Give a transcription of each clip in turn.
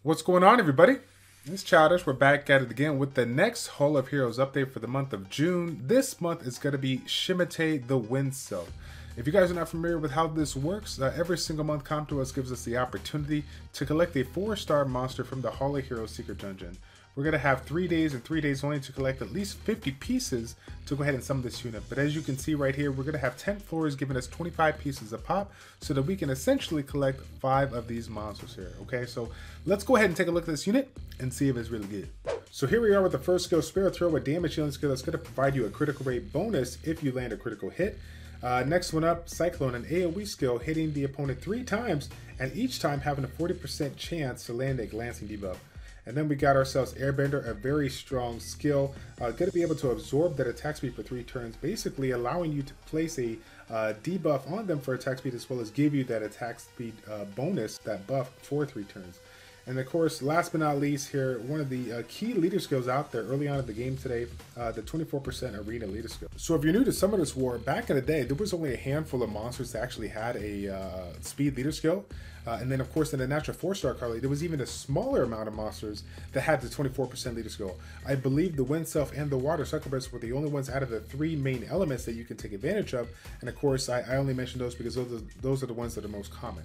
What's going on, everybody? It's Childish. We're back at it again with the next Hall of Heroes update for the month of June. This month is going to be Shimitae the Wind Sylph. If you guys are not familiar with how this works, every single month Come To Us gives us the opportunity to collect a 4-star monster from the Hall of Heroes Secret Dungeon. We're going to have 3 days and 3 days only to collect at least 50 pieces to go ahead and summon this unit. But as you can see right here, we're going to have 10 floors giving us 25 pieces a pop so that we can essentially collect 5 of these monsters here. Okay, so let's go ahead and take a look at this unit and see if it's really good. So here we are with the first skill, Spirit Throw, a damage healing skill that's going to provide you a critical rate bonus if you land a critical hit. Next one up, Cyclone, an AoE skill hitting the opponent 3 times and each time having a 40% chance to land a glancing debuff. And then we got ourselves Airbender, a very strong skill, going to be able to absorb that attack speed for 3 turns, basically allowing you to place a debuff on them for attack speed as well as give you that attack speed bonus, that buff for 3 turns. And of course, last but not least here, one of the key leader skills out there early on in the game today, the 24% arena leader skill. So if you're new to Summoners War, back in the day, there was only a handful of monsters that actually had a speed leader skill. And then of course in the natural 4-star card league, there was even a smaller amount of monsters that had the 24% leader skill. I believe the Wind Sylph and the Water Succubus were the only ones out of the 3 main elements that you can take advantage of. And of course, I only mention those because those are the ones that are most common.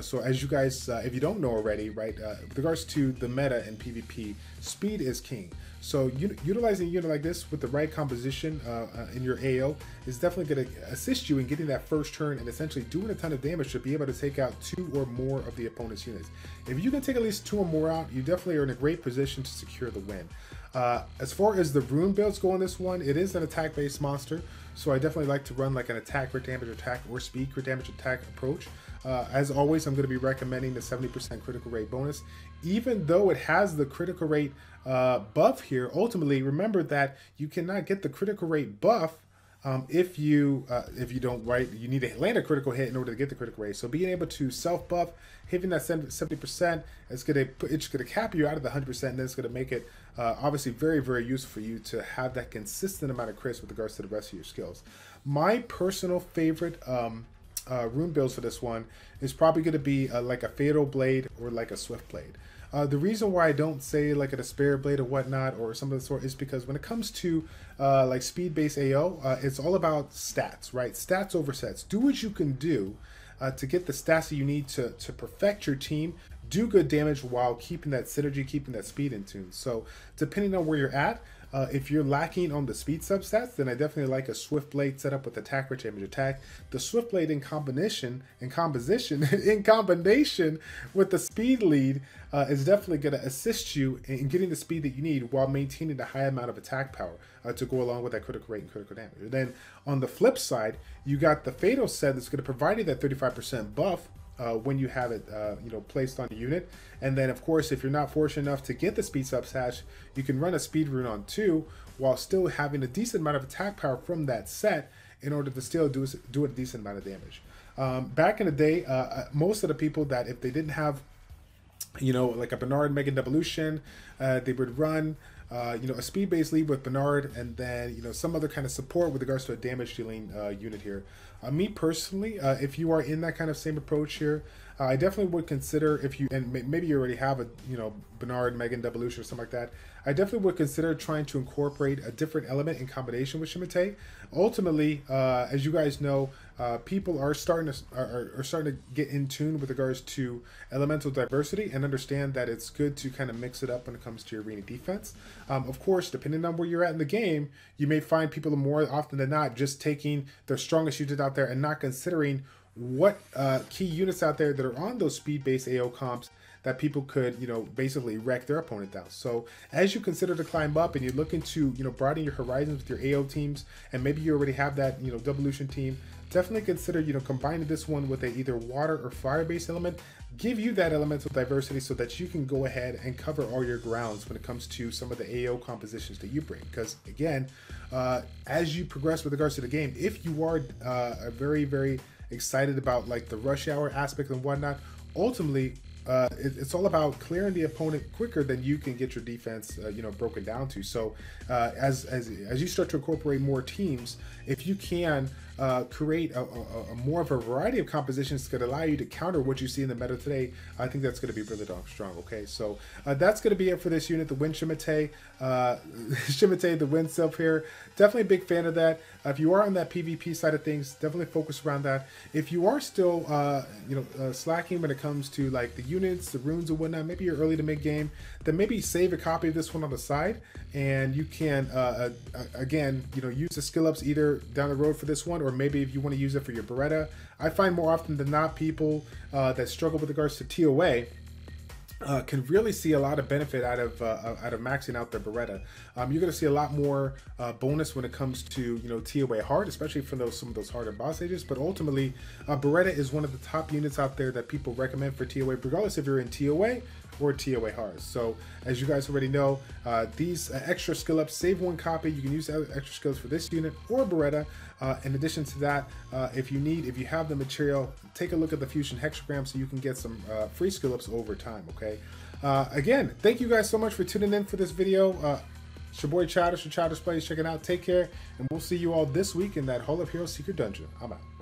So as you guys, if you don't know already, right, with regards to the meta in PvP, speed is king. So utilizing a unit like this with the right composition in your AO is definitely going to assist you in getting that first turn and essentially doing a ton of damage to be able to take out 2 or more of the opponent's units. If you can take at least 2 or more out, you definitely are in a great position to secure the win. As far as the rune builds go on this one, it is an attack-based monster, so I definitely like to run like an attack crit damage attack or speed crit damage attack approach. As always, I'm going to be recommending the 70% critical rate bonus. Even though it has the critical rate buff here, ultimately remember that you cannot get the critical rate buff if you don't, right, you need to land a critical hit in order to get the critical rate. So being able to self buff, hitting that 70%, it's gonna cap you out of the 100%, and then it's gonna make it obviously very, very useful for you to have that consistent amount of crits with regards to the rest of your skills. My personal favorite rune builds for this one is probably going to be like a Fatal Blade or like a Swift Blade. The reason why I don't say like a Despair Blade or whatnot or some of the sort is because when it comes to like speed-based AO, it's all about stats, right? Stats over sets. Do what you can do to get the stats that you need to perfect your team, do good damage while keeping that synergy, keeping that speed in tune. So depending on where you're at, if you're lacking on the speed substats, then I definitely like a Swift Blade set up with attack or damage attack. The Swift Blade in combination with the speed lead is definitely going to assist you in getting the speed that you need while maintaining the high amount of attack power to go along with that critical rate and critical damage. And then on the flip side, you got the Fatal set that's going to provide you that 35% buff when you have it placed on a unit. And then of course, if you're not fortunate enough to get the speed substat, you can run a speed rune on 2 while still having a decent amount of attack power from that set in order to still do a decent amount of damage. Back in the day, most of the people that if they didn't have like a Bernard Mega Devolution, they would run a speed-based lead with Bernard, and then some other kind of support with regards to a damage dealing unit here. Me personally, if you are in that kind of same approach here, I definitely would consider, if you, and maybe you already have a Bernard Megan Devolution or something like that, I definitely would consider trying to incorporate a different element in combination with Shimitae. Ultimately, as you guys know, people are starting to get in tune with regards to elemental diversity and understand that it's good to kind of mix it up when it comes to your arena defense. Of course, depending on where you're at in the game, you may find people more often than not just taking their strongest units out there and not considering what key units out there that are on those speed-based AO comps that people could, basically wreck their opponent down. So as you consider to climb up and you're looking to, broaden your horizons with your AO teams, and maybe you already have that, Devolution team, definitely consider, combining this one with a either water or fire-based element, give you that elemental diversity so that you can go ahead and cover all your grounds when it comes to some of the AO compositions that you bring. Because again, as you progress with regards to the game, if you are very, very excited about like the rush hour aspect and whatnot, ultimately it's all about clearing the opponent quicker than you can get your defense broken down to. So as you start to incorporate more teams, if you can create a more of a variety of compositions that could allow you to counter what you see in the meta today, I think that's going to be really darn strong. Okay, so that's going to be it for this unit, the Wind Shimitae. Shimitae, the Wind Sylph here. Definitely a big fan of that. If you are on that PvP side of things, definitely focus around that. If you are still, slacking when it comes to like the units, the runes and whatnot, maybe you're early to mid game, then maybe save a copy of this one on the side, and you can again, use the skill ups either down the road for this one, or maybe if you want to use it for your Beretta. I find more often than not people that struggle with regards to TOA can really see a lot of benefit out of maxing out their Beretta. You're going to see a lot more bonus when it comes to TOA hard, especially for some of those harder boss stages. But ultimately, Beretta is one of the top units out there that people recommend for TOA, regardless if you're in TOA or TOA hard. So as you guys already know, these extra skill ups, save one copy. You can use extra skills for this unit or Beretta. In addition to that, if you have the material, take a look at the Fusion Hexagram so you can get some free skill ups over time. Okay. Again, thank you guys so much for tuning in for this video. It's your boy Childish from ChildishPlays. Check it out. Take care, and we'll see you all this week in that Hall of Heroes Secret Dungeon. I'm out.